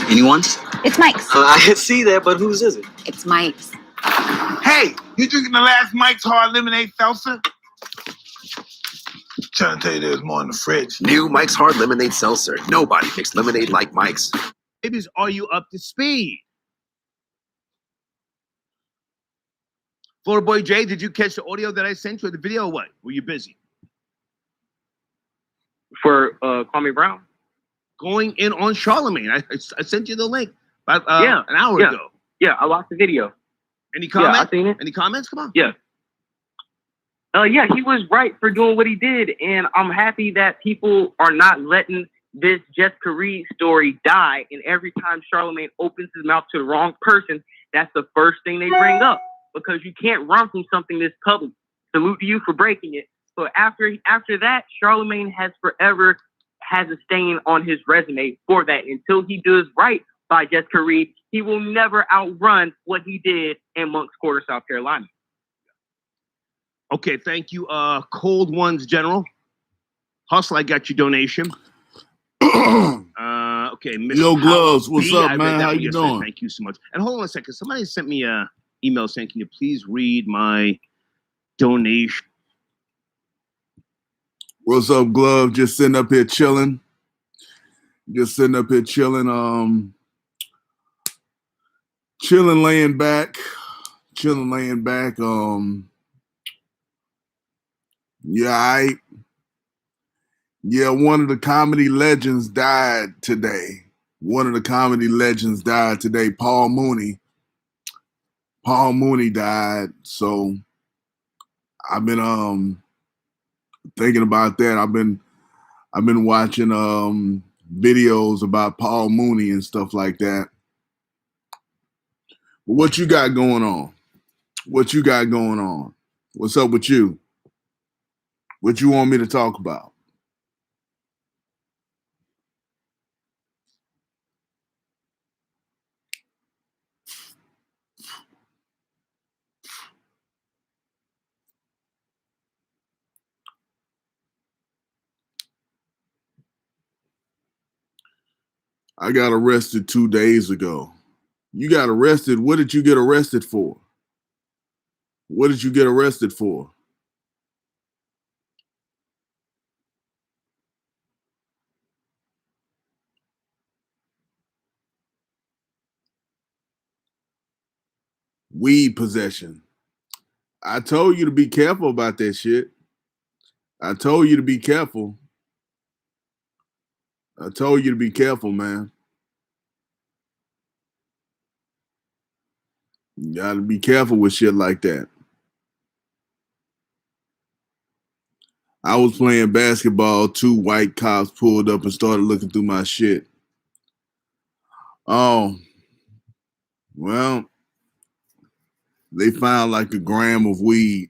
Anyone's? It's Mike's. I can see that, but whose is it? It's Mike's. Hey, you drinking the last Mike's Hard Lemonade Seltzer? Trying to tell you there's more in the fridge. New Mike's Hard Lemonade Seltzer. Nobody makes lemonade like Mike's. Babies, are you up to speed? Florida Boy Jay, did you catch the audio that I sent you or the video or what? Were you busy? For Kwame Brown? Going in on Charlemagne. I sent you the link about an hour ago. Yeah, I watched the video. Any comments? Yeah, I seen it. Any comments? Come on. Yeah. Yeah, he was right for doing what he did, and I'm happy that people are not letting this Jessica Reed story die. And every time Charlemagne opens his mouth to the wrong person, that's the first thing they bring up, because you can't run from something this public. Salute to you for breaking it. So after that, Charlemagne has forever has a stain on his resume for that. Until he does right by Jessica Reed, he will never outrun what he did in Moncks Corner, South Carolina. Okay, thank you. Cold Ones General. Hustle, I got your donation. Okay, Mr. Yo, Gloves, Powell what's B, up, I read man? that How one you yesterday. doing? Thank you so much. And hold on a second. Somebody sent me an email saying, can you please read my donation? What's up, Glove? Just sitting up here chilling. Chilling, laying back. Yeah, one of the comedy legends died today. Paul Mooney died. So I've been thinking about that. I've been watching videos about Paul Mooney and stuff like that. But what you got going on? What's up with you? What you want me to talk about? I got arrested 2 days ago. You got arrested. What did you get arrested for? Weed possession. I told you to be careful about that shit. I told you to be careful, man. You gotta be careful with shit like that. I was playing basketball, 2 white cops pulled up and started looking through my shit. Oh, well, they found like a gram of weed.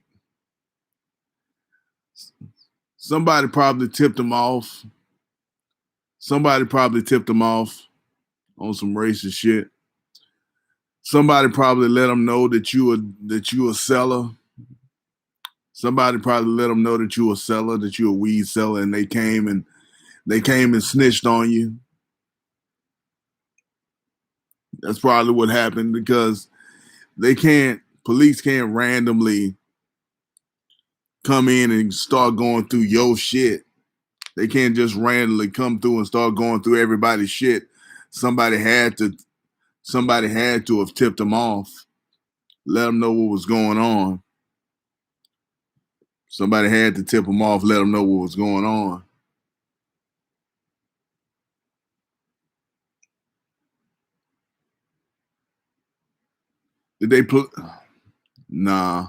Somebody probably tipped them off. On some racist shit. Somebody probably let them know that you a seller. Somebody probably let them know that you a seller, that you a weed seller, and they came and snitched on you. That's probably what happened, because police can't randomly come in and start going through your shit. They can't just randomly come through and start going through everybody's shit. Somebody had to have tipped them off, let them know what was going on. Somebody had to tip them off, let them know what was going on. Did they put? Nah.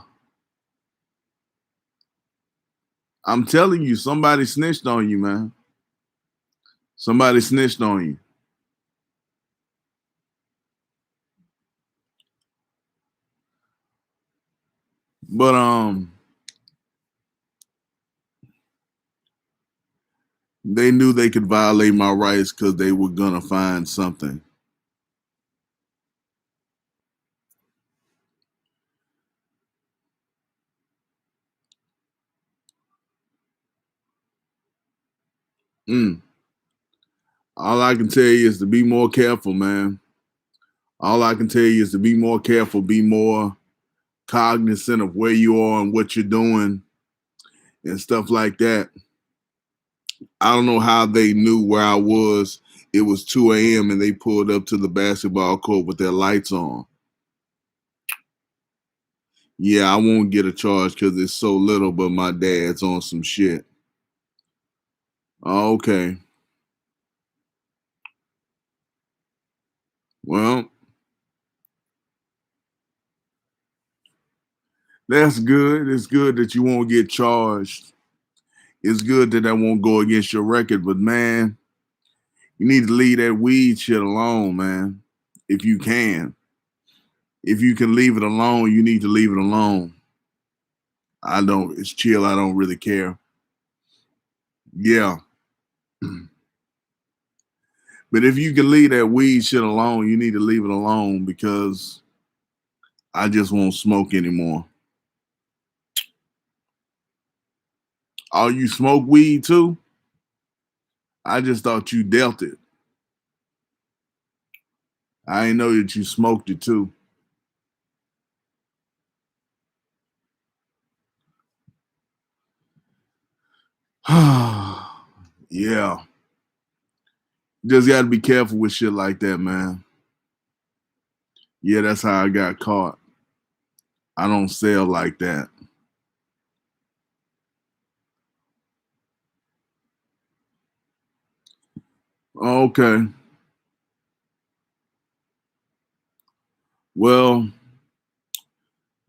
I'm telling you, somebody snitched on you, man. Somebody snitched on you. But they knew they could violate my rights because they were gonna find something. All I can tell you is to be more careful, man. All I can tell you is to be more careful, be more cognizant of where you are and what you're doing and stuff like that. I don't know how they knew where I was. It was 2 a.m. and they pulled up to the basketball court with their lights on. Yeah, I won't get a charge because it's so little, but my dad's on some shit. Okay. Well, that's good. It's good that you won't get charged. It's good that won't go against your record, but man, you need to leave that weed shit alone, man. If you can. If you can leave it alone, you need to leave it alone. It's chill. I don't really care. Yeah. But if you can leave that weed shit alone, you need to leave it alone because I just won't smoke anymore. Oh, you smoke weed too? I just thought you dealt it. I didn't know that you smoked it too. Yeah. Just got to be careful with shit like that, man. Yeah, that's how I got caught. I don't sell like that. Okay. Well,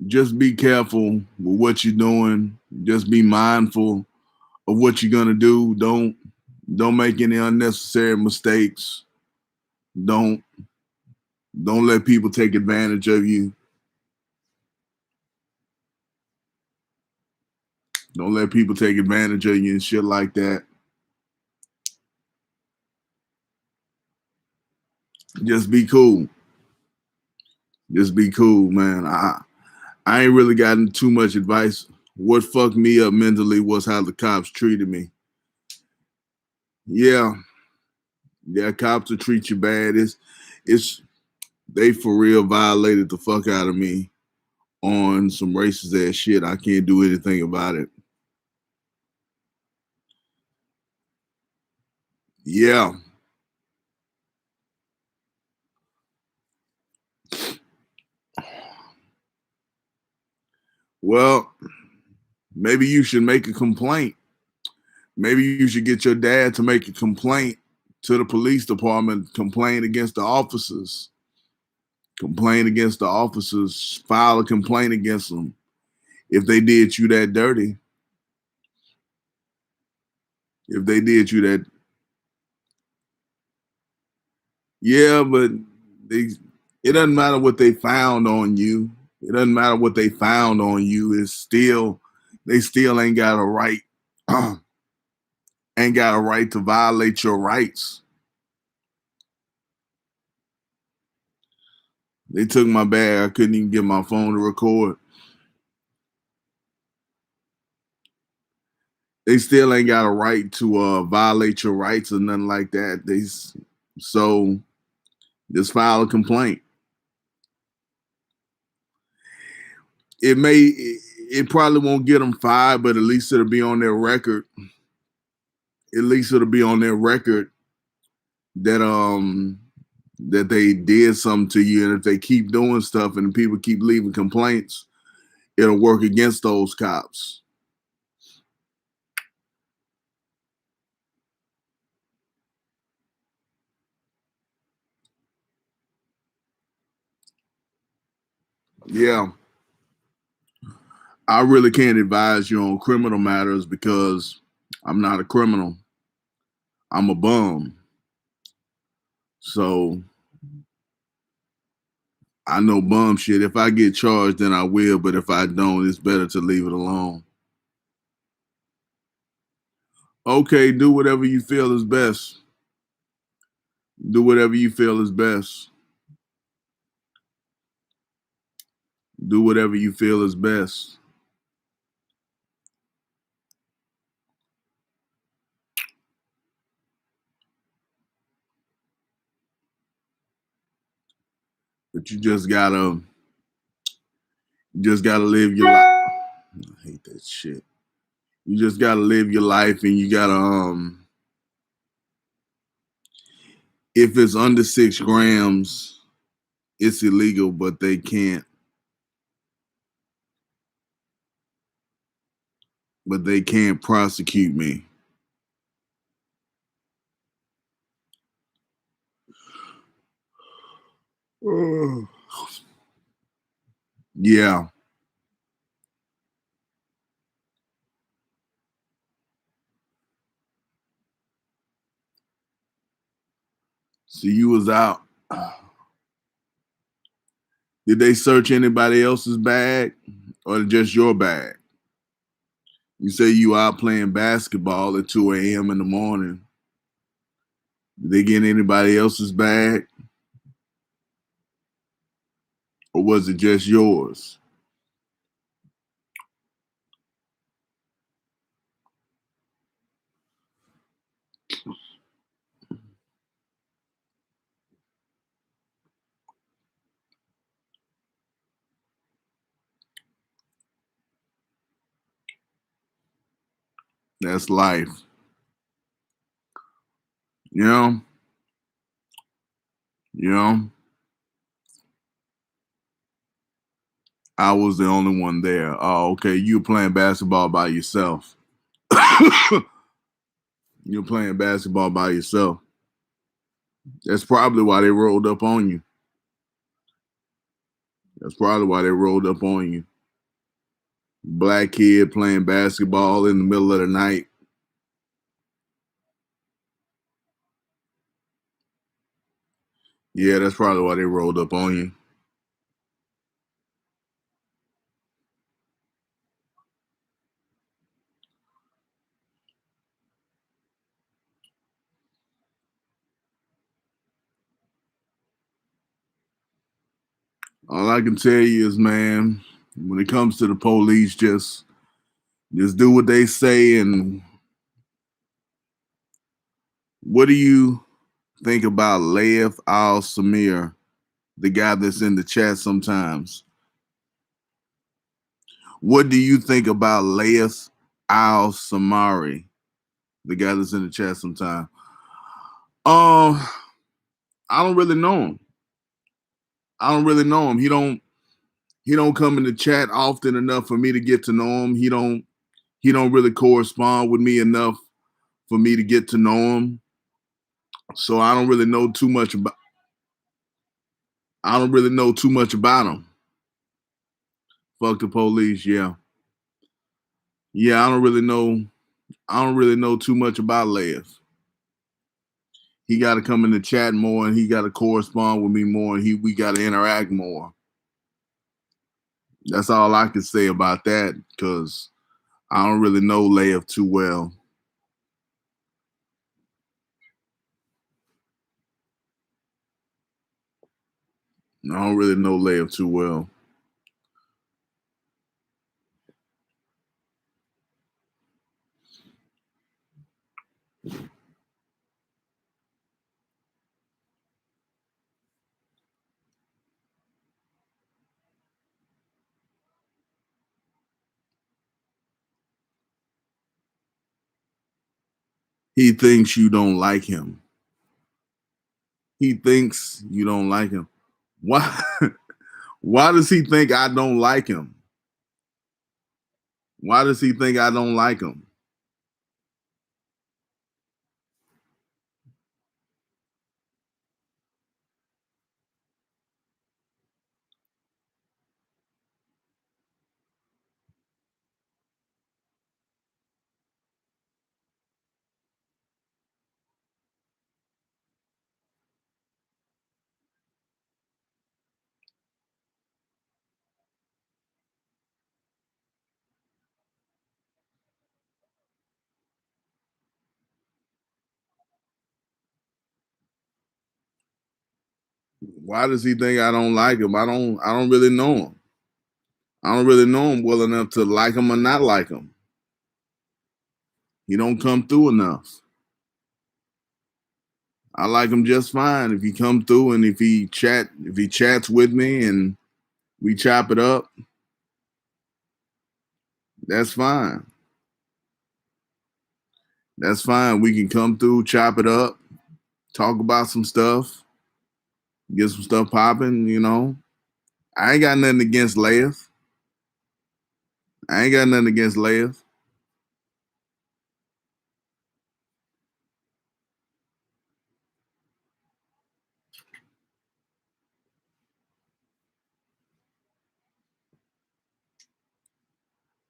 just be careful with what you're doing. Just be mindful of what you're gonna do. Don't make any unnecessary mistakes. Don't let people take advantage of you. Don't let people take advantage of you and shit like that. Just be cool. Just be cool, man. I ain't really gotten too much advice. What fucked me up mentally was how the cops treated me. Yeah, cops will treat you bad. It's they for real violated the fuck out of me on some racist ass shit. I can't do anything about it. Yeah. Well, maybe you should make a complaint. Maybe you should get your dad to make a complaint to the police department, complain against the officers. Complain against the officers, file a complaint against them if they did you that dirty. If they did you that, yeah, but it doesn't matter what they found on you. It doesn't matter what they found on you. They still ain't got a right, ain't got a right to violate your rights. They took my bag. I couldn't even get my phone to record. They still ain't got a right to violate your rights or nothing like that. So just file a complaint. It probably won't get them fired, but at least it'll be on their record. At least it'll be on their record that they did something to you, and if they keep doing stuff and people keep leaving complaints, it'll work against those cops. Yeah. I really can't advise you on criminal matters because I'm not a criminal. I'm a bum. So I know bum shit. If I get charged, then I will. But if I don't, it's better to leave it alone. Okay, do whatever you feel is best. Do whatever you feel is best. Do whatever you feel is best. But you just gotta live your life. I hate that shit. You just gotta live your life, and you gotta if it's under 6 grams, it's illegal, but they can't prosecute me. Yeah. So you was out. Did they search anybody else's bag or just your bag? You say you out playing basketball at 2 a.m. in the morning. Did they get anybody else's bag? Or was it just yours? That's life. You know? I was the only one there. Oh, okay. You were playing basketball by yourself. You're playing basketball by yourself. That's probably why they rolled up on you. Black kid playing basketball in the middle of the night. Yeah, that's probably why they rolled up on you. All I can tell you is, man, when it comes to the police, just do what they say. And what do you think about Laith Al-Samir, the guy that's in the chat sometimes? What do you think about Laith Al-Samari, the guy that's in the chat sometimes? I don't really know him. He don't come in the chat often enough for me to get to know him. He don't really correspond with me enough for me to get to know him. So I don't really know too much about him. Fuck the police, yeah. Yeah, I don't really know too much about Laith. He got to come in the chat more, and he got to correspond with me more, and we got to interact more. That's all I can say about that, because I don't really know Laith too well. I don't really know Laith too well. He thinks you don't like him. He thinks you don't like him. Why? Why does he think I don't like him? Why does he think I don't like him? Why does he think I don't like him? I don't really know him. I don't really know him well enough to like him or not like him. He don't come through enough. I like him just fine. If he come through and if he chats with me and we chop it up, that's fine. That's fine. We can come through, chop it up, talk about some stuff, get some stuff popping, you know. I ain't got nothing against Leif. I ain't got nothing against Leif.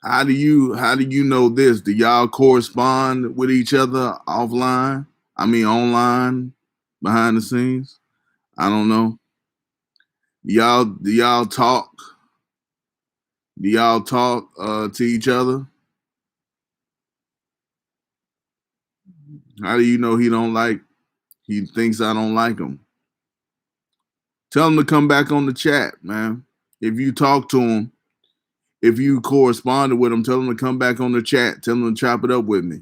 How do you know this? Do y'all correspond with each other offline? I mean online, behind the scenes? I don't know. Do y'all talk? Do y'all talk to each other? How do you know he thinks I don't like him? Tell him to come back on the chat, man. If you talk to him, if you corresponded with him, tell him to come back on the chat. Tell him to chop it up with me.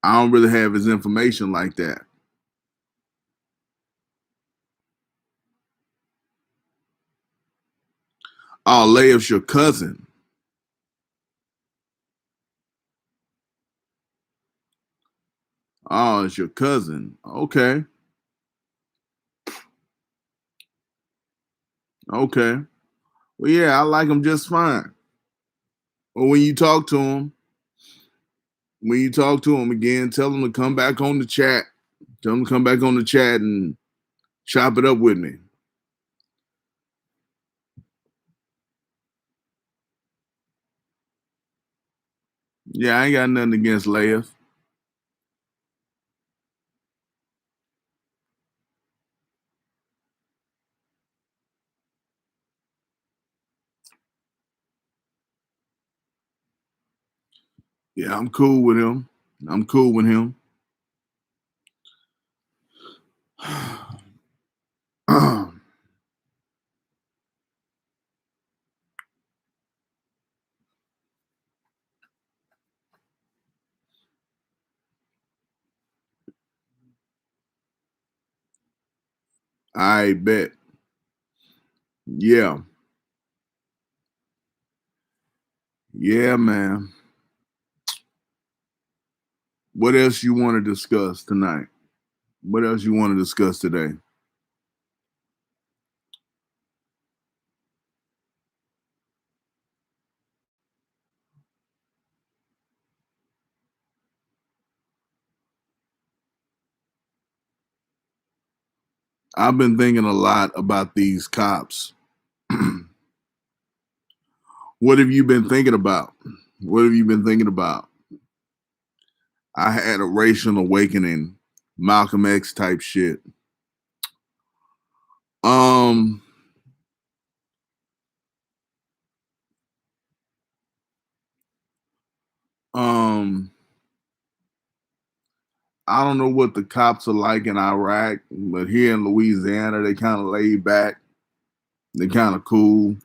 I don't really have his information like that. Oh, Leif's your cousin. Oh, it's your cousin. Okay. Okay. Well, yeah, I like him just fine. But when you talk to him again, tell him to come back on the chat. Tell him to come back on the chat and chop it up with me. Yeah, I ain't got nothing against Leif. Yeah, I'm cool with him. I'm cool with him. I bet. Yeah. Yeah, man. What else you want to discuss tonight? What else you want to discuss today? I've been thinking a lot about these cops. What have you been thinking about? What have you been thinking about? I had a racial awakening, Malcolm X type shit. I don't know what the cops are like in Iraq, but here in Louisiana, they kind of laid back. They kind of cool.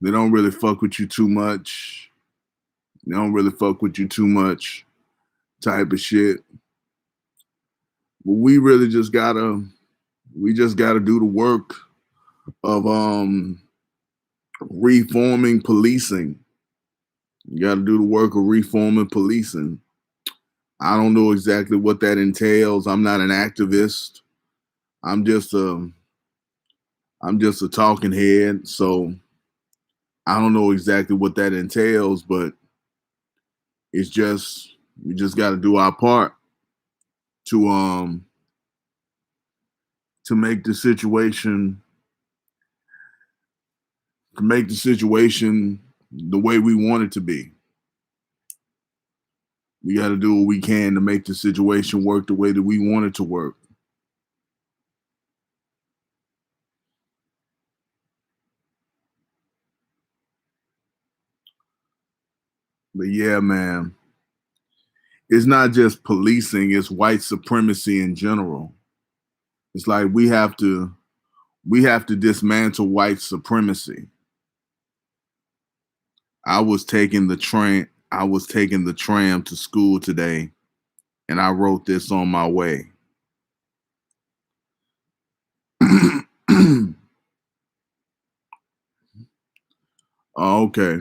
They don't really fuck with you too much. They don't really fuck with you too much type of shit. But we really just gotta do the work of reforming policing. You gotta do the work of reforming policing. I don't know exactly what that entails. I'm not an activist. I'm just a talking head. So I don't know exactly what that entails, but it's just we just got to do our part to make the situation the way we want it to be. We got to do what we can to make the situation work the way that we want it to work. But yeah, man, it's not just policing, it's white supremacy in general. It's like we have to dismantle white supremacy. I was taking the train I was taking the tram to school today, and I wrote this on my way. Oh, okay.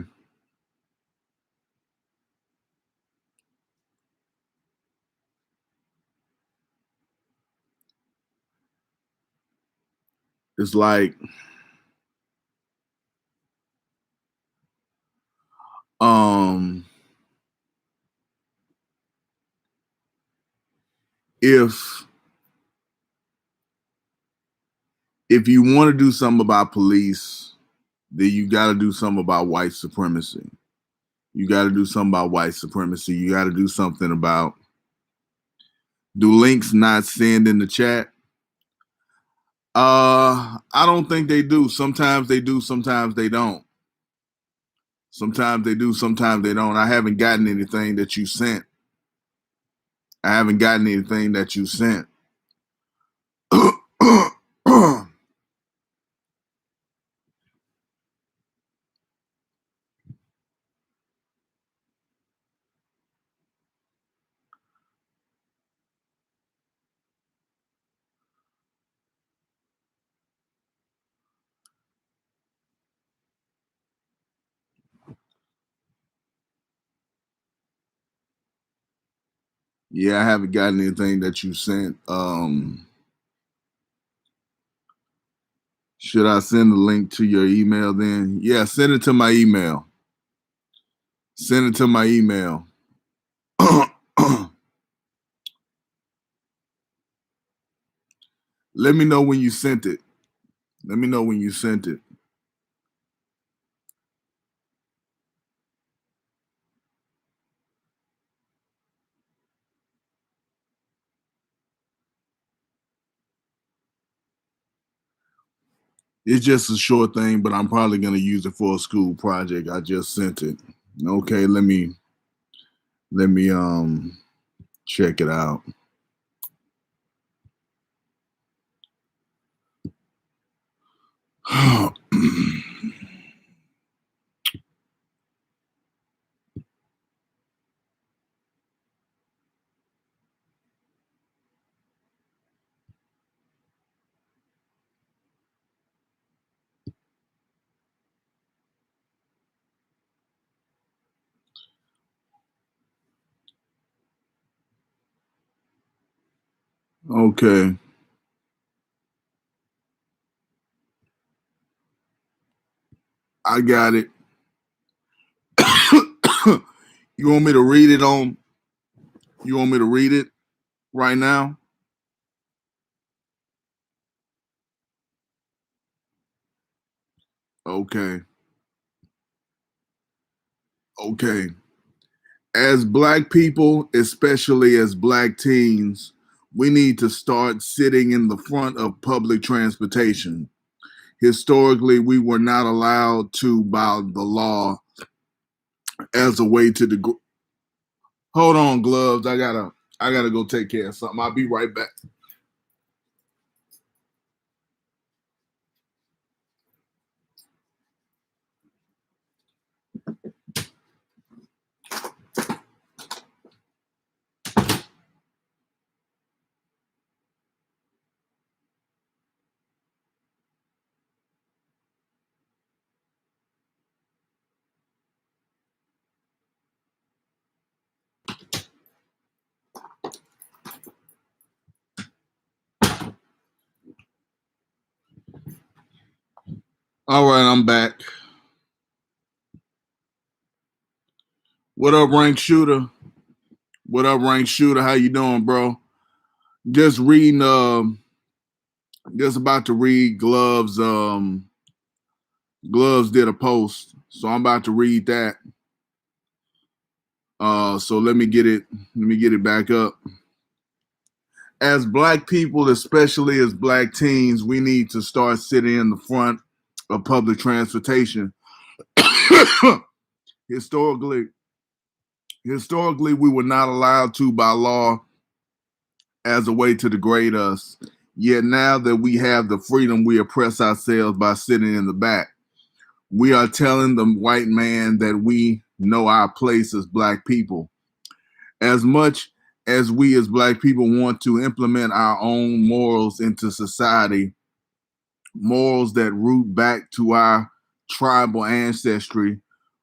It's like, if you want to do something about police, then you got to do something about white supremacy. You got to do something about white supremacy. You got to do something about. Do links not send in the chat? I don't think they do. Sometimes they do, sometimes they don't. Sometimes they do, sometimes they don't. I haven't gotten anything that you sent. Yeah, I haven't gotten anything that you sent. Should I send the link to your email then? Yeah, send it to my email. Send it to my email. Let me know when you sent it. Let me know when you sent it. It's just a short thing, but I'm probably going to use it for a school project. I just sent it. Okay, let me check it out. Okay. I got it. You want me to read it on? You want me to read it right now? Okay. Okay. As Black people, especially as Black teens, we need to start sitting in the front of public transportation. Historically, we were not allowed to by the law as a way to hold on, Gloves. I gotta go take care of something. I'll be right back. All right, I'm back. What up, Rank Shooter? What up, Rank Shooter? How you doing, bro? Just reading, just about to read Gloves. Gloves did a post, so I'm about to read that. So let me get it back up. As Black people, especially as Black teens, we need to start sitting in the front of public transportation. Historically, we were not allowed to by law as a way to degrade us. Yet now that we have the freedom, we oppress ourselves by sitting in the back. We are telling the white man that we know our place as Black people. As much as we as Black people want to implement our own morals into society, morals that root back to our tribal ancestry,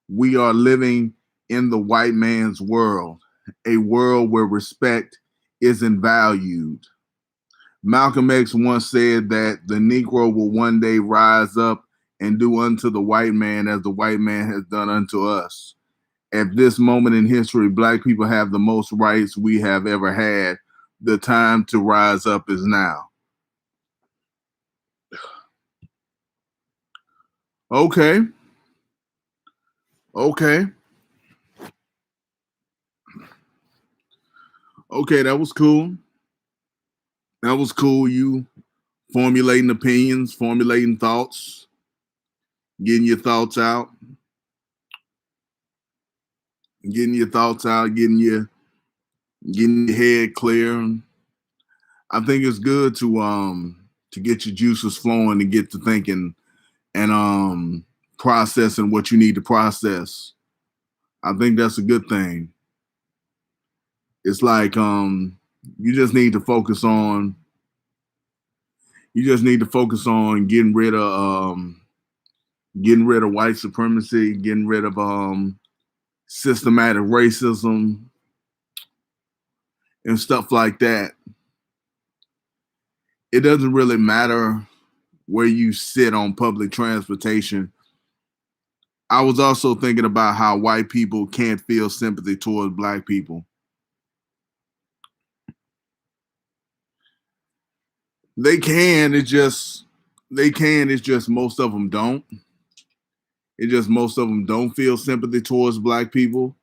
we are living in the white man's world, a world where respect isn't valued. Malcolm X once said that the Negro will one day rise up and do unto the white man as the white man has done unto us. At this moment in history, Black people have the most rights we have ever had. The time to rise up is now. Okay. Okay, that was cool. That was cool. You formulating opinions, formulating thoughts, getting your thoughts out, getting your head clear. I think it's good to get your juices flowing and get to thinking and processing what you need to process. I think that's a good thing. It's like you just need to focus on getting rid of white supremacy, getting rid of systematic racism and stuff like that. It doesn't really matter where you sit on public transportation. I was also thinking about how white people can't feel sympathy towards Black people. They can, it's just most of them don't. It's just most of them don't feel sympathy towards Black people.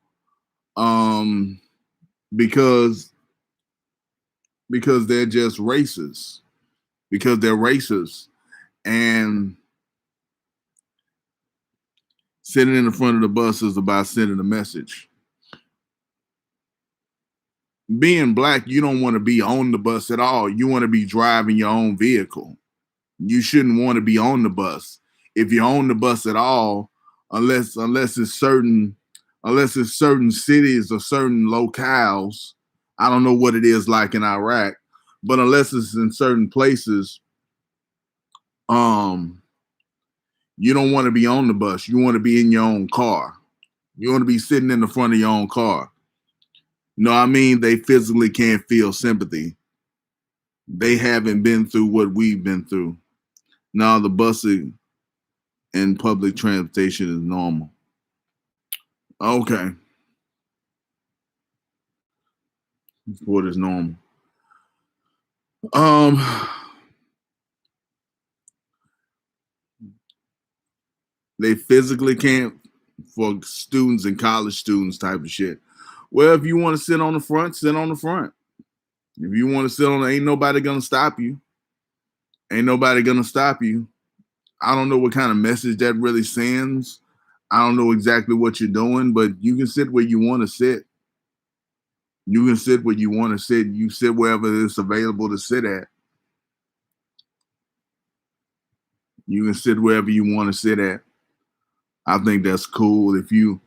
Because they're just racist. Because they're racist. And sitting in the front of the bus is about sending a message. Being Black, you don't want to be on the bus at all. You want to be driving your own vehicle. You shouldn't want to be on the bus. If you're on the bus at all, unless it's certain cities or certain locales, I don't know what it is like in Iraq, but unless it's in certain places, you don't want to be on the bus. You want to be in your own car. You want to be sitting in the front of your own car. No, I mean, they physically can't feel sympathy. They haven't been through what we've been through. Now the busing and public transportation is normal. Okay. What is normal? They physically can't, for students and college students type of shit. Well, if you want to sit on the front, sit on the front. If you want to sit on, ain't nobody gonna stop you. Ain't nobody gonna stop you. I don't know what kind of message that really sends. I don't know exactly what you're doing, but you can sit where you want to sit. You can sit where you want to sit. You sit wherever it's available to sit at. You can sit wherever you want to sit at. I think that's cool if you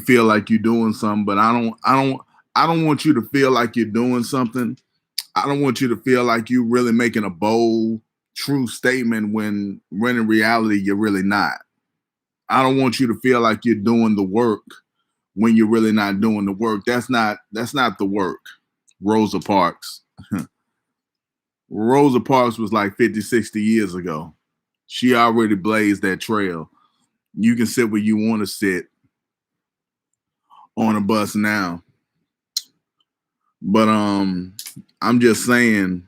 feel like you're doing something, but I don't want you to feel like you're doing something. I don't want you to feel like you're really making a bold, true statement when in reality you're really not. I don't want you to feel like you're doing the work when you're really not doing the work. That's not the work. Rosa Parks. Rosa Parks was like 50, 60 years ago. She already blazed that trail. You can sit where you want to sit on a bus now. But I'm just saying,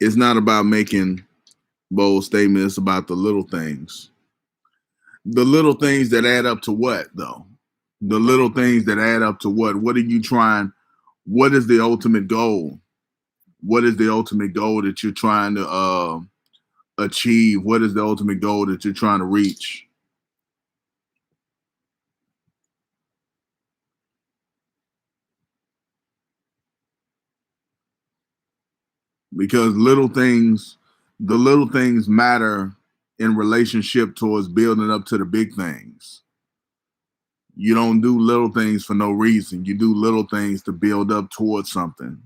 it's not about making bold statements. It's about the little things. The little things that add up to what, though? The little things that add up to what? What are you trying? What is the ultimate goal? What is the ultimate goal that you're trying to achieve? What is the ultimate goal that you're trying to reach? Because the little things matter in relationship towards building up to the big things. You don't do little things for no reason. You do little things to build up towards something.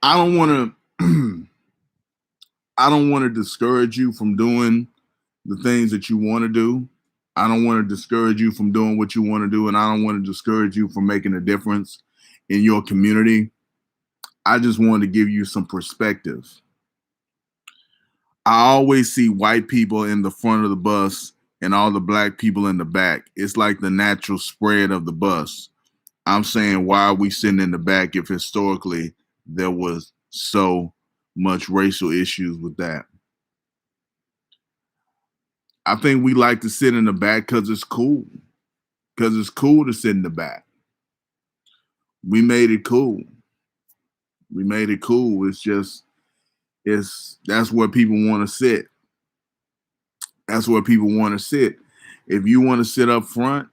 I don't want to I don't want to discourage you from doing the things that you want to do. I don't want to discourage you from doing what you want to do, and I don't want to discourage you from making a difference in your community. I just want to give you some perspective. I always see white people in the front of the bus and all the black people in the back. It's like the natural spread of the bus. I'm saying, why are we sitting in the back if historically there was so much racial issues with that? I think we like to sit in the back because it's cool. Because it's cool to sit in the back. We made it cool. We made it cool. That's where people want to sit. That's where people want to sit. If you want to sit up front,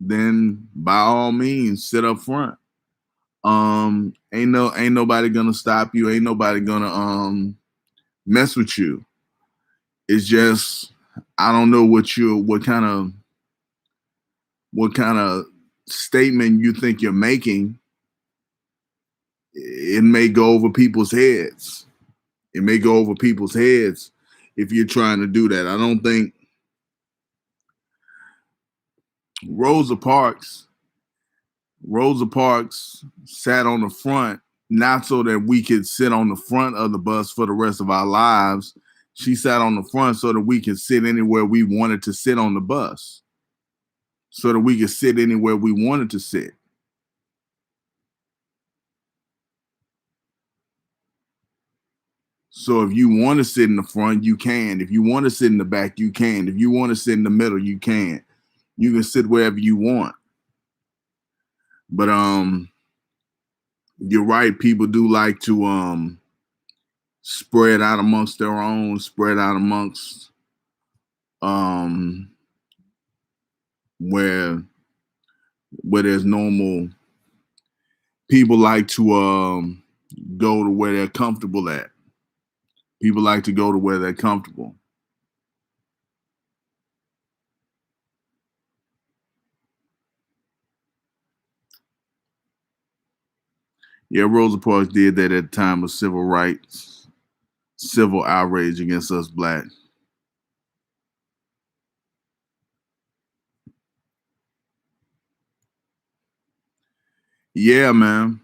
then by all means sit up front. Ain't nobody gonna stop you. Ain't nobody gonna mess with you. It's just, I don't know what kind of statement you think you're making. It may go over people's heads. It may go over people's heads if you're trying to do that. I don't think Rosa Parks sat on the front, not so that we could sit on the front of the bus for the rest of our lives. She sat on the front so that we could sit anywhere we wanted to sit on the bus, so that we could sit anywhere we wanted to sit. So if you want to sit in the front, you can. If you want to sit in the back, you can. If you want to sit in the middle, you can. You can sit wherever you want. But you're right. People do like to spread out amongst their own, spread out amongst where there's normal. People like to go to where they're comfortable at. People like to go to where they're comfortable. Yeah, Rosa Parks did that at the time of civil rights, civil outrage against us black. Yeah, man.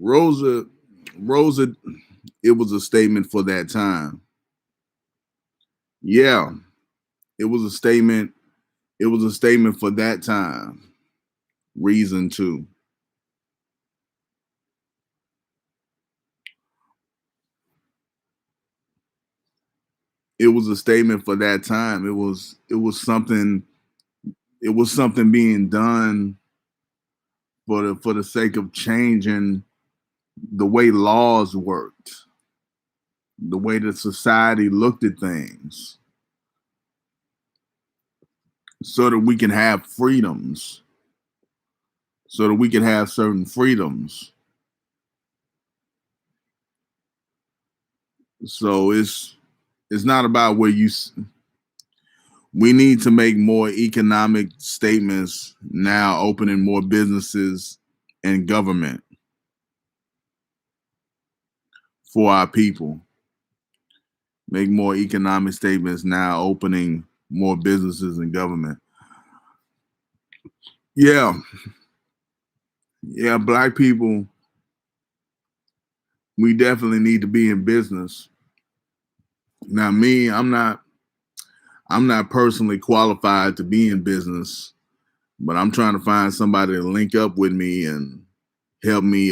Rosa, it was a statement for that time. Yeah, it was a statement. It was a statement for that time. Reason to. It was a statement for that time. It was something. It was something being done for the sake of changing the way laws worked, the way that society looked at things, so that we can have freedoms, so that we can have certain freedoms. So it's not about where you. We need to make more economic statements now, opening more businesses and government for our people. Make more economic statements now, opening more businesses and government. Yeah, black people, we definitely need to be in business. Now, me, I'm not personally qualified to be in business, but I'm trying to find somebody to link up with me and help me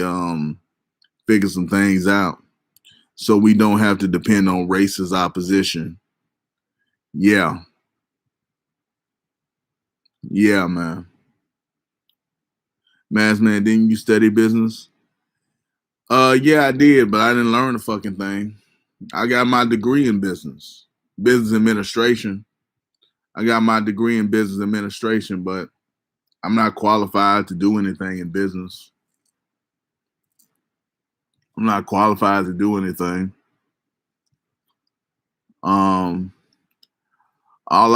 figure some things out. so we don't have to depend on racist opposition. Yeah. Yeah, man. Mass man, didn't you study business? Yeah, I did, but I didn't learn a fucking thing. I got my degree in business administration. I got my degree in business administration, but I'm not qualified to do anything in business. I'm not qualified to do anything. All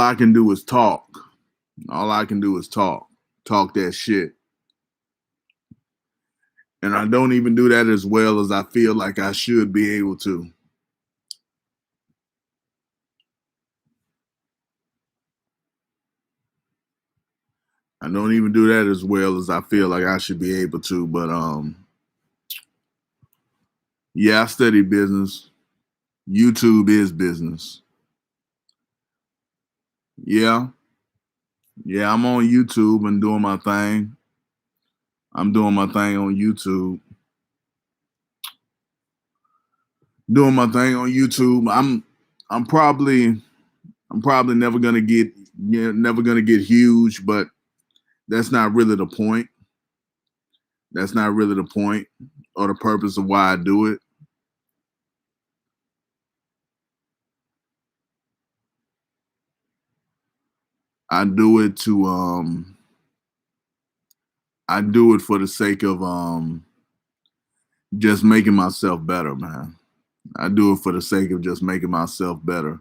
I can do is talk. All I can do is talk that shit. And I don't even do that as well as I feel like I should be able to. I don't even do that as well as I feel like I should be able to, but yeah, I study business. YouTube is business. Yeah. Yeah, I'm on YouTube and doing my thing. I'm doing my thing on YouTube. Doing my thing on YouTube. I'm probably never gonna get huge, but that's not really the point. That's not really the point or the purpose of why I do it. I do it for the sake of just making myself better, man. I do it for the sake of just making myself better.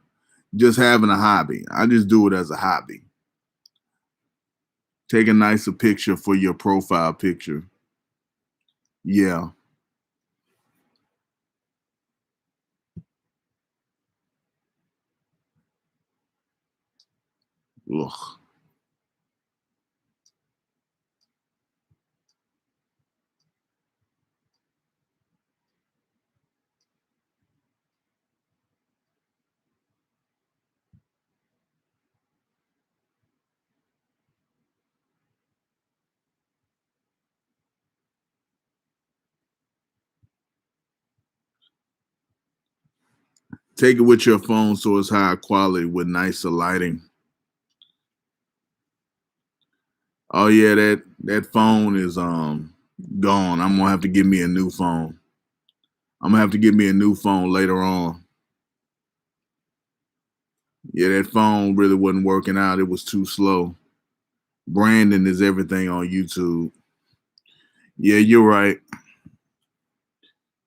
Just having a hobby. I just do it as a hobby. Take a nicer picture for your profile picture. Yeah. Ugh. Take it with your phone so it's high quality with nicer lighting. Oh yeah, that phone is gone. I'm gonna have to get me a new phone. I'm gonna have to get me a new phone later on. Yeah, that phone really wasn't working out. It was too slow. Branding is everything on YouTube. Yeah, you're right.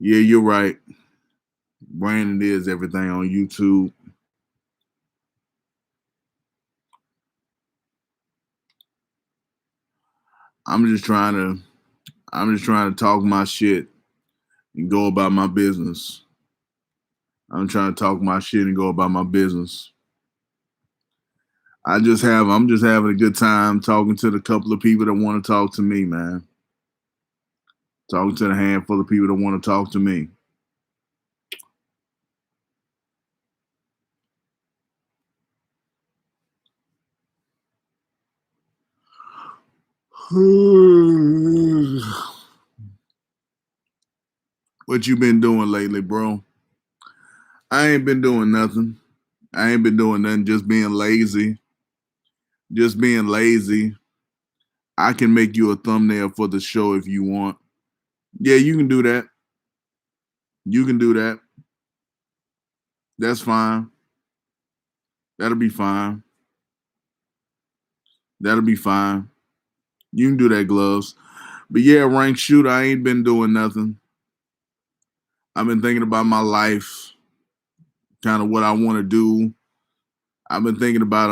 Yeah, you're right. Branding is everything on YouTube. I'm just trying to talk my shit and go about my business. I'm trying to talk my shit and go about my business. I'm just having a good time talking to the couple of people that want to talk to me, man. Talking to the handful of people that want to talk to me. What you been doing lately, bro? I ain't been doing nothing. I ain't been doing nothing, just being lazy. Just being lazy. I can make you a thumbnail for the show if you want. Yeah, you can do that. You can do that. That's fine. That'll be fine. That'll be fine. You can do that, Gloves. But yeah, ranked shooter, I ain't been doing nothing. I've been thinking about my life, kind of what I want to do. I've been thinking about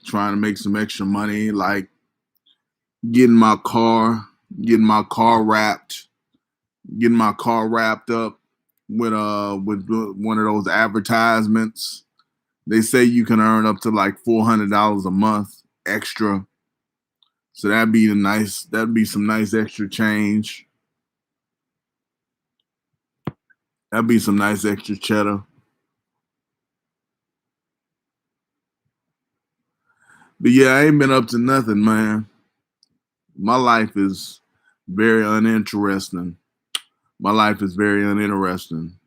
trying to make some extra money, like getting my car wrapped up with one of those advertisements. They say you can earn up to like $400 a month extra. So that'd be some nice extra change. That'd be some nice extra cheddar. But yeah, I ain't been up to nothing, man. My life is very uninteresting. My life is very uninteresting.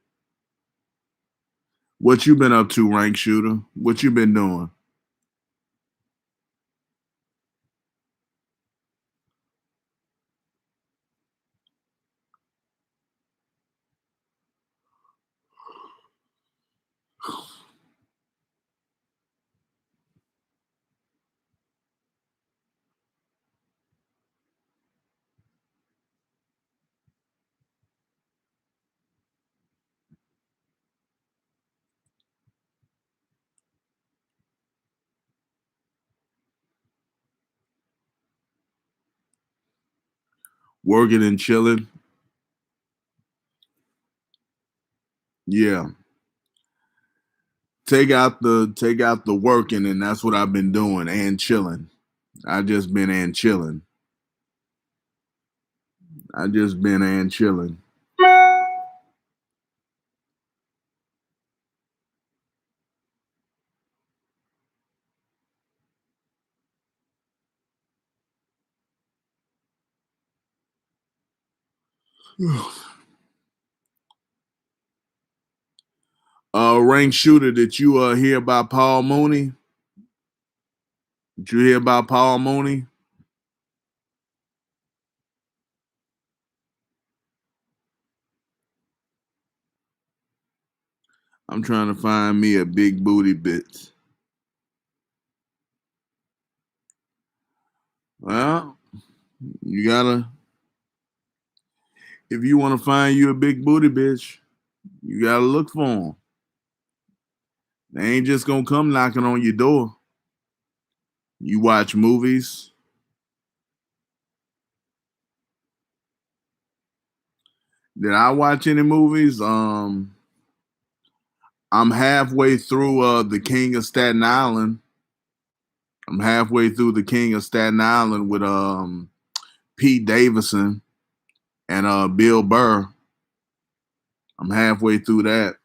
What you been up to, rank shooter? What you been doing? Working and chilling. Yeah. Take out the working, and that's what I've been doing, and chilling. I just been and chilling. I just been and chilling. Rank shooter, did you hear about Paul Mooney? Did you hear about Paul Mooney? I'm trying to find me a big booty bitch. Well, you gotta, if you want to find you a big booty bitch, you gotta look for them. They ain't just gonna come knocking on your door. You watch movies. Did I watch any movies? I'm halfway through The King of Staten Island. I'm halfway through The King of Staten Island with Pete Davidson and Bill Burr. I'm halfway through that.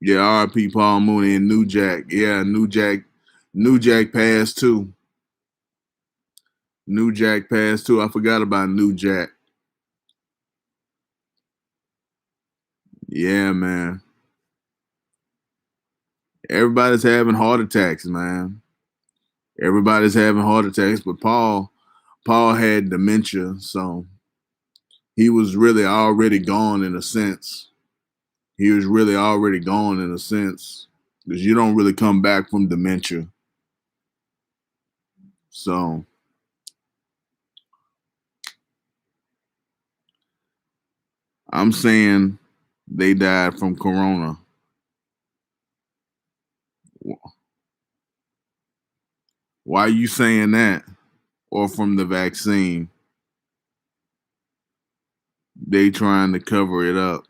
Yeah, R.P. Paul Mooney and New Jack. Yeah, New Jack passed too. New Jack passed too. I forgot about New Jack. Yeah, man. Everybody's having heart attacks, man. Everybody's having heart attacks, but Paul had dementia, so he was really already gone in a sense. He was really already gone in a sense because you don't really come back from dementia. So I'm saying they died from corona. Why are you saying that? Or from the vaccine? They trying to cover it up.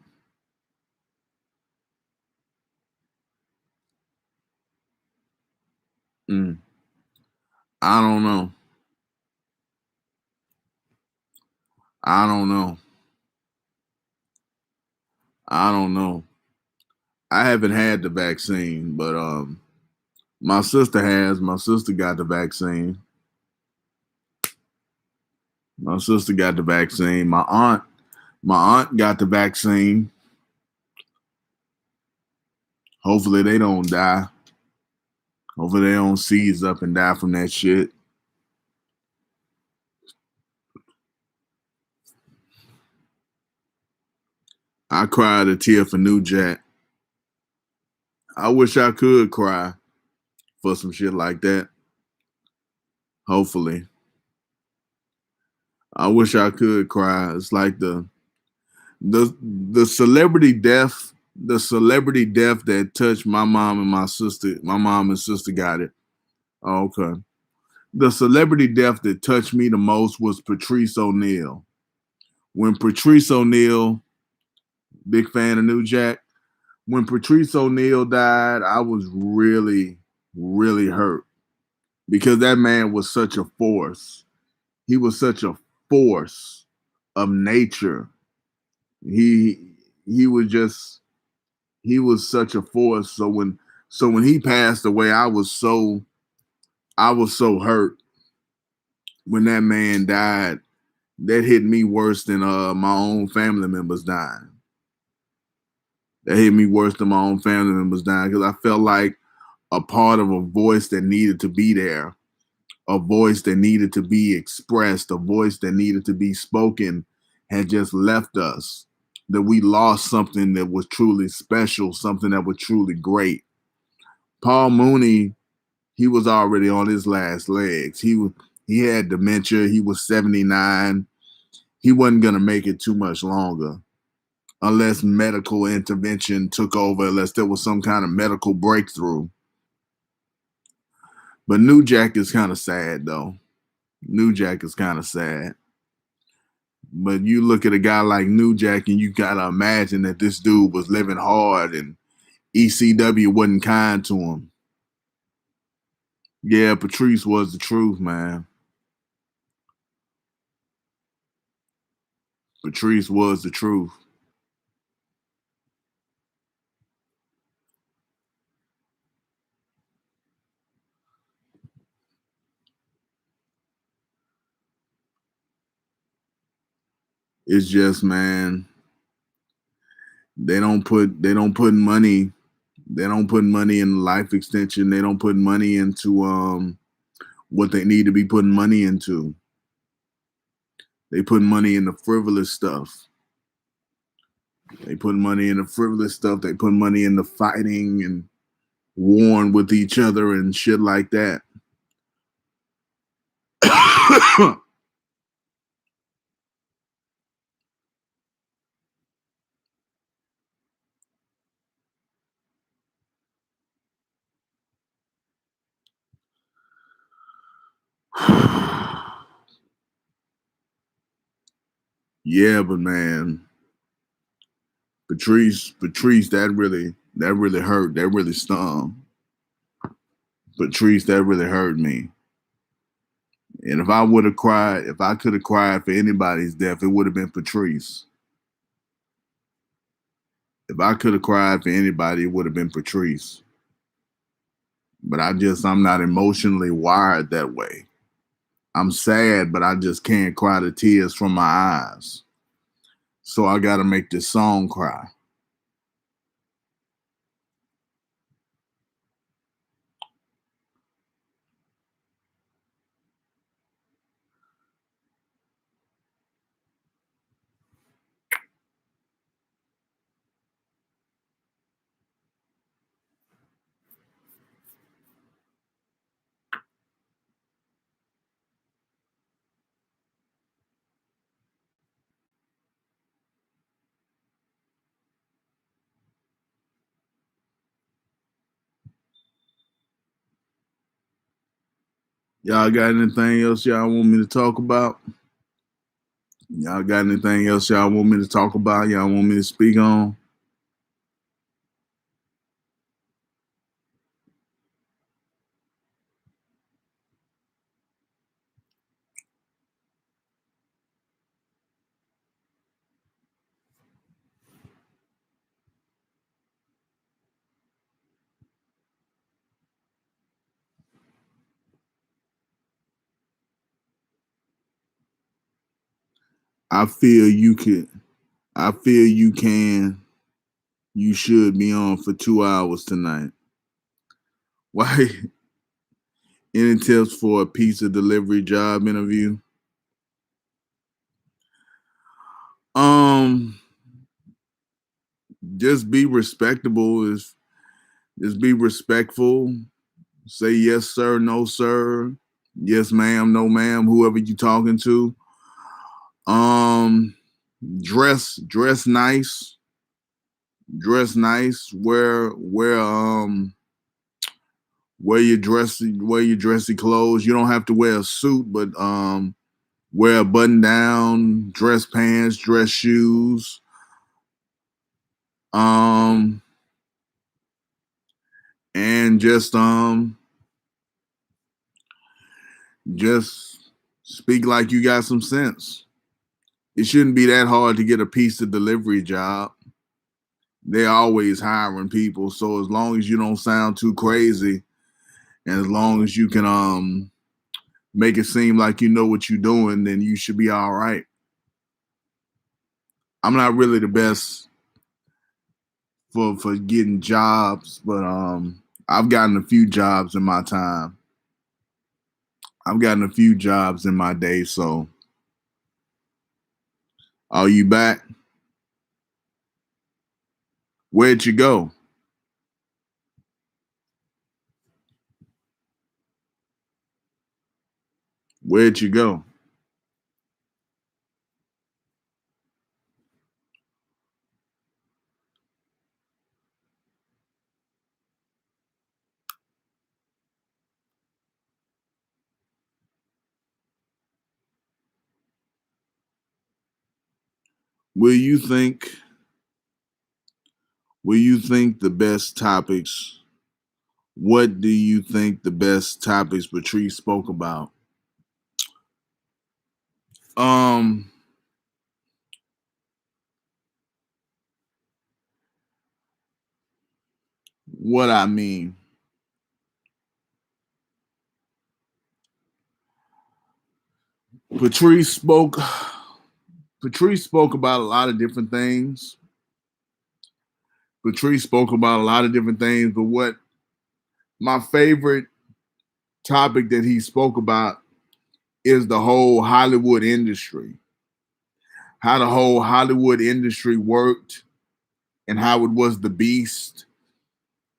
I don't know. I don't know. I don't know. I haven't had the vaccine, but my sister has. My sister got the vaccine. My sister got the vaccine. My aunt got the vaccine. Hopefully they don't die. Hopefully they don't seize up and die from that shit. I cried a tear for New Jack. I wish I could cry for some shit like that. Hopefully. I wish I could cry. It's like the celebrity death, that touched my mom and my sister. My mom and sister got it. Oh, okay. The celebrity death that touched me the most was Patrice O'Neal. When Patrice O'Neal, big fan of New Jack, when Patrice O'Neal died, I was really, really hurt because that man was such a force. He was such a force of nature. He was such a force. So when he passed away, I was so hurt. when that man died, that hit me worse than my own family members dying. That hit me worse than my own family members dying because I felt like a part of a voice that needed to be there, a voice that needed to be expressed, a voice that needed to be spoken had just left us. That we lost something that was truly special, something that was truly great. Paul Mooney, he was already on his last legs. He had dementia. He was 79. He wasn't going to make it too much longer unless medical intervention took over, unless there was some kind of medical breakthrough. But New Jack is kind of sad, though. New Jack is kind of sad. But you look at a guy like New Jack and you got to imagine that this dude was living hard and ECW wasn't kind to him. Yeah, Patrice was the truth, man. Patrice was the truth. It's just, man, they don't put money in life extension. They don't put money into what they need to be putting money into. They put money in the frivolous stuff. They put money in the frivolous stuff. They put money in the fighting and warring with each other and shit like that. Yeah, but man, Patrice, that really hurt. That really stung. Patrice, that really hurt me. And if I would have cried, if I could have cried for anybody's death, it would have been Patrice. If I could have cried for anybody, it would have been Patrice. But I'm not emotionally wired that way. I'm sad, but I just can't cry the tears from my eyes. So I got to make this song cry. Y'all got anything else y'all want me to talk about? Y'all got anything else y'all want me to talk about? Y'all want me to speak on? I feel you can. You should be on for 2 hours tonight. Why? Any tips for a pizza delivery job interview? Just be respectable. Just be respectful. Say yes, sir, no, sir. Yes, ma'am, no, ma'am. Whoever you talking to. Dress nice. Dress nice. Wear your dressy clothes. You don't have to wear a suit, but wear a button down, dress pants, dress shoes. And just speak like you got some sense. It shouldn't be that hard to get a pizza delivery job. They're always hiring people. So as long as you don't sound too crazy and as long as you can make it seem like you know what you're doing, then you should be all right. I'm not really the best for getting jobs, but I've gotten a few jobs in my time. I've gotten a few jobs in my day, so are you back? Where'd you go? Where'd you go? Will you think the best topics? What do you think the best topics Patrice spoke about? What I mean. Patrice spoke about a lot of different things. Patrice spoke about a lot of different things, but what my favorite topic that he spoke about is the whole Hollywood industry. How the whole Hollywood industry worked and how it was the beast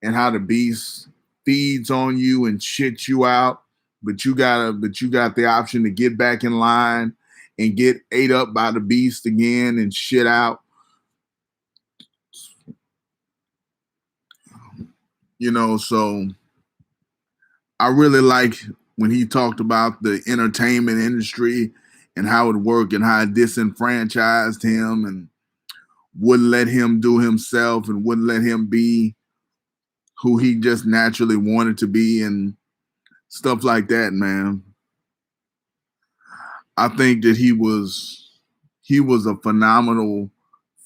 and how the beast feeds on you and shits you out, but you got the option to get back in line and get ate up by the beast again and shit out. You know, so I really like when he talked about the entertainment industry and how it worked and how it disenfranchised him and wouldn't let him do himself and wouldn't let him be who he just naturally wanted to be and stuff like that, man. I think that he was a phenomenal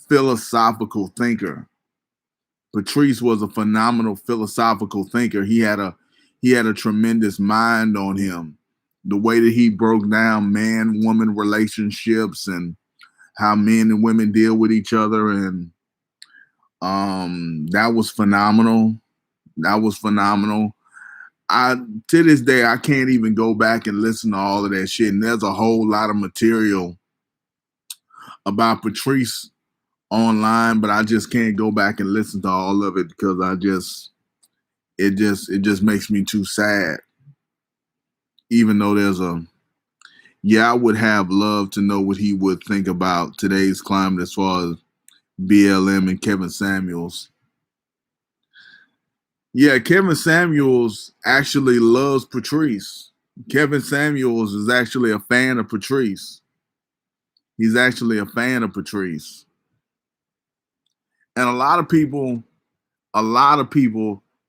philosophical thinker. Patrice was a phenomenal philosophical thinker. He had a tremendous mind on him. The way that he broke down man-woman relationships and how men and women deal with each other, and that was phenomenal. That was phenomenal. To this day, I can't even go back and listen to all of that shit. And there's a whole lot of material about Patrice online, but I just can't go back and listen to all of it because it just makes me too sad. Even though I would have loved to know what he would think about today's climate as far as BLM and Kevin Samuels. Yeah, Kevin Samuels actually loves Patrice. Kevin Samuels is actually a fan of Patrice. He's actually a fan of Patrice. And a lot of people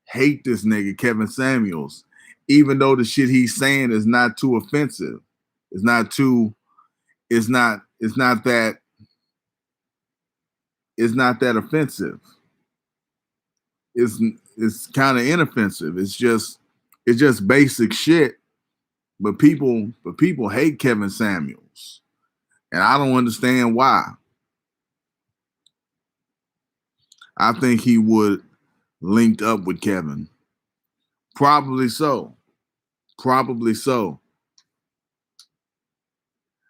hate this nigga, Kevin Samuels, even though the shit he's saying is not too offensive. It's not that offensive. It's kind of inoffensive. It's just basic shit. But people hate Kevin Samuels. And I don't understand why. I think he would linked up with Kevin. Probably so. Probably so.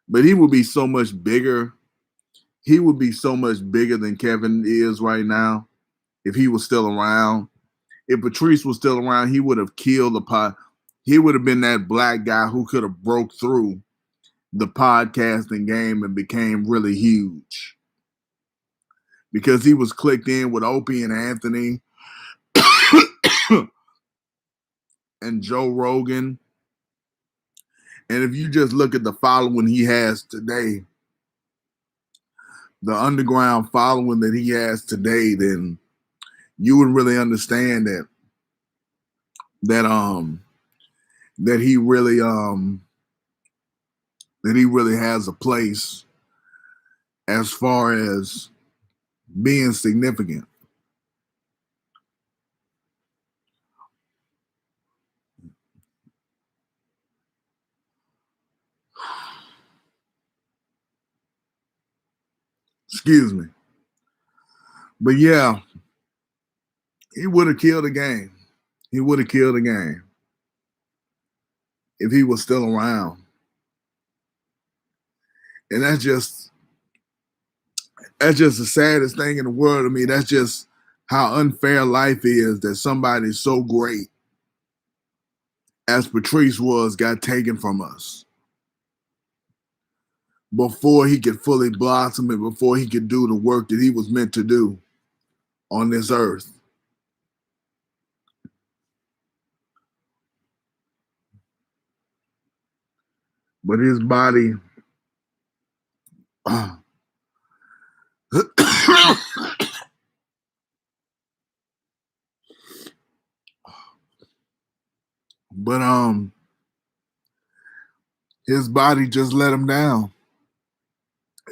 But he would be so much bigger. He would be so much bigger than Kevin is right now if he was still around. If Patrice was still around, he would have killed the pod. He would have been that black guy who could have broke through the podcasting game and became really huge. Because he was clicked in with Opie and Anthony and Joe Rogan. And if you just look at the following he has today, the underground following that he has today, then you would really understand that he really has a place as far as being significant. Excuse me. But yeah, he would have killed the game. He would have killed the game if he was still around. And that's just the saddest thing in the world to me. That's just how unfair life is, that somebody so great as Patrice was got taken from us before he could fully blossom and before he could do the work that he was meant to do on this earth. But his body but his body just let him down.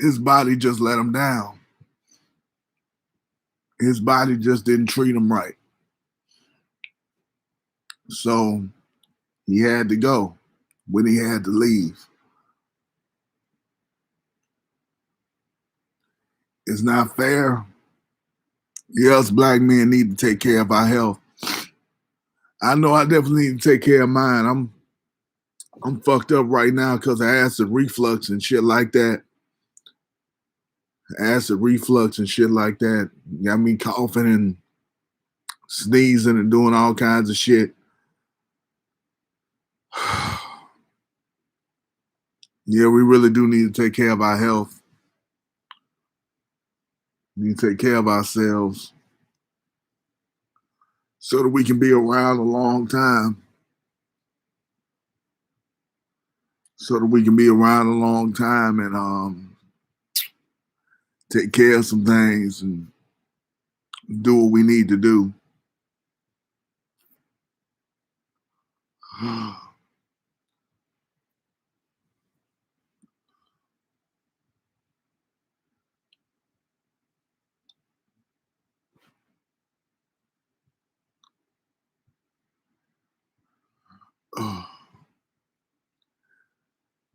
His body just let him down. His body just didn't treat him right. So he had to go when he had to leave. It's not fair. Us black men need to take care of our health. I know I definitely need to take care of mine. I'm fucked up right now because of acid reflux and shit like that. Acid reflux and shit like that got me coughing and sneezing and doing all kinds of shit. Yeah, we really do need to take care of our health. We need to take care of ourselves so that we can be around a long time. So that we can be around a long time and take care of some things and do what we need to do.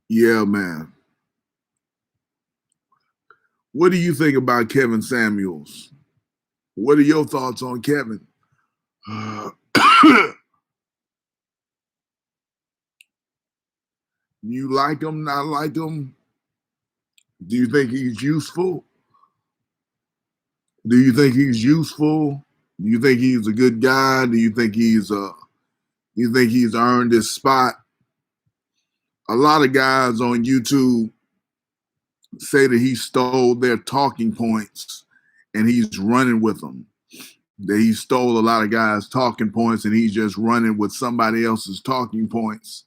Yeah, man. What do you think about Kevin Samuels? What are your thoughts on Kevin? You like him, not like him? Do you think he's useful? Do you think he's useful? Do you think he's a good guy? Do you think he's earned his spot? A lot of guys on YouTube say that he stole their talking points and he's running with them. That he stole a lot of guys' talking points and he's just running with somebody else's talking points.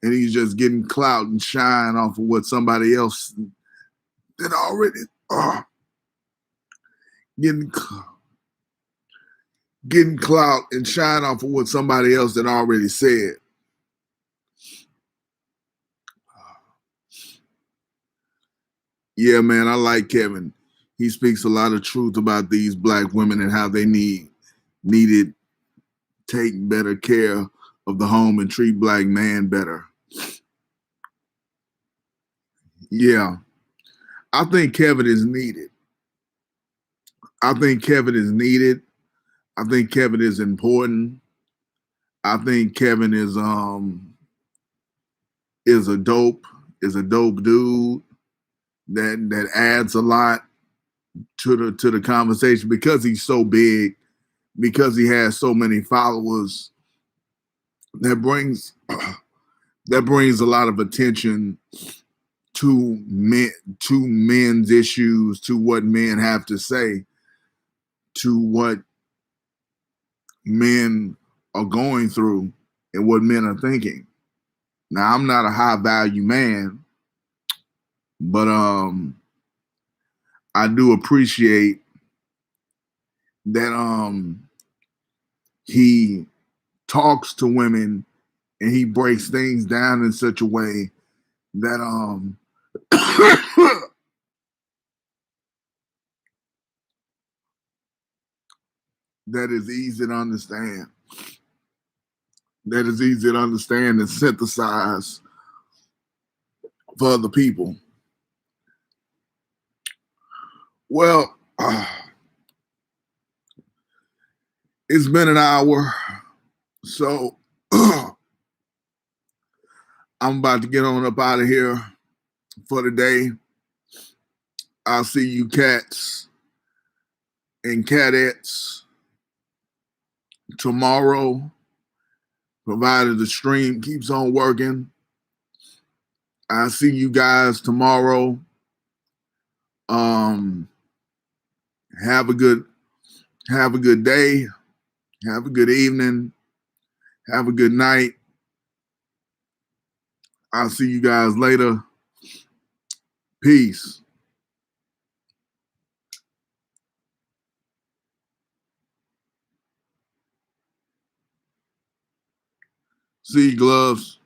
And he's just getting clout and shine off of what somebody else did already. Getting clout and shine off of what somebody else had already said. Yeah, man, I like Kevin. He speaks a lot of truth about these black women and how they needed take better care of the home and treat black men better. Yeah, I think Kevin is needed. I think Kevin is needed. I think Kevin is important. I think Kevin is a dope dude that adds a lot to the conversation because he's so big, because he has so many followers. That brings a lot of attention to men's issues, to what men have to say, to what men are going through and what men are thinking. Now, I'm not a high value man, but I do appreciate that he talks to women and he breaks things down in such a way that that is easy to understand. That is easy to understand and synthesize for other people. Well, it's been an hour, so I'm about to get on up out of here for the day. I'll see you cats and cadettes tomorrow, provided the stream keeps on working. I'll see you guys tomorrow. Have a good day. Have a good evening. Have a good night. I'll see you guys later. Peace. See you, Gloves.